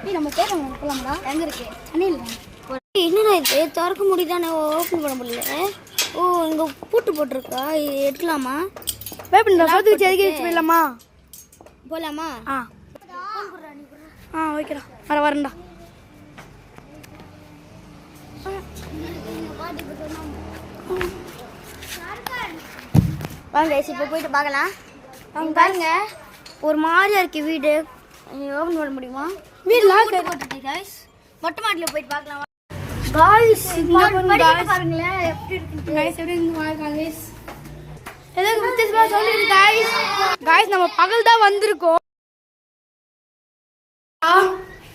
ஏய் நம்ம தேடுறோம் போலாம்டா. எங்க இருக்கு? அணில். என்னடா இது திறக்க முடியுதானே ஓபன் பண்ண முடியல. ஓ இங்க பூட்டு போட்டுருக்கா. எடுக்கலாமா? வேப்பண்டா சோத்து வச்சு எதுக்கு போயிடலாமா? போலாமா? ஓகேடா. வரேன்டா. வாங்க இப்போ போயிட்டு பார்க்கலாம். அவங்க பாருங்க ஒரு மாதிரியா இருக்கு வீடு. ஓபன் பண்ண முடியுமா? வீடு லாக் போட்டுருக்கு गाइस. மொட்டை மாடில போயிட்டு பார்க்கலாம். गाइस இங்க பாருங்களே எப்படி இருக்கு. गाइस எப்படி இருக்கு गाइस. ஏதோ வித்தியாசமா சொல்லுது गाइस. गाइस நம்ம பகல் தான் வந்திருக்கோம்.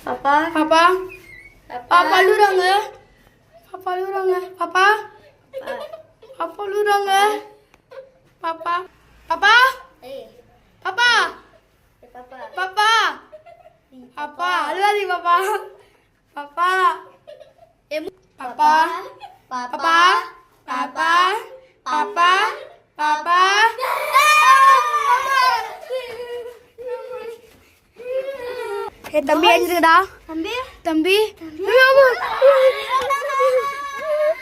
பாப்பா பாப்பா பாப்பா அழுறாங்க. பாப்பா அழுறாங்க. பாப்பா பாப்பா அழுறாங்க. பாப்பா பாப்பா ஏய் பாப்பா பாப்பா பாப்பா பாப்பா அழுவாதி பாப்பா. பாப்பா பாப்பா பாப்பா பாப்பா பாப்பா பாப்பா ஏ தம்பி எழுந்துடா. தம்பி தம்பி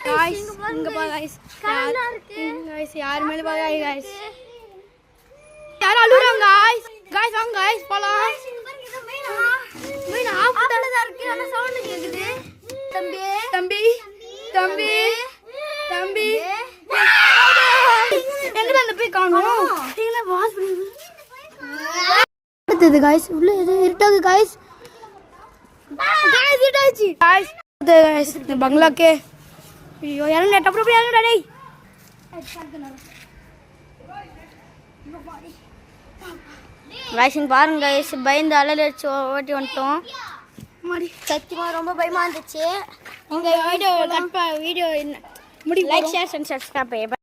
गाइस இங்க பா गाइस. காலா இருக்கு. गाइस யார் மேல பா गाइस. யார் அழுறாங்க गाइस. गाइस வாங்க गाइस போலாம். மீனா ஆஃப்ல தான் இருக்கு. ஆனா சவுண்ட் கேக்குது. தம்பி தம்பி தம்பி தம்பி எங்க அந்த போய் காணோம். நீங்க வாஸ் பண்ணுங்க. அடுத்தது गाइस உள்ள ஏதோ இருட்டாது गाइस. गाइस இருட்டாச்சு गाइस. गाइस இந்த பங்களாக்கே ஐயோ யாரும் நெட் அப்புறம் யாரும் டேய். गाइस பாருங்க गाइस பயந்து அலறச்சு ஓட்டி வந்துட்டோம். மாடி சத்தியமா ரொம்ப பயமா இருந்துச்சு. உங்க வீடியோ கட் வீடியோ முடி லைக் ஷேர் அண்ட் சப்ஸ்கிரைப்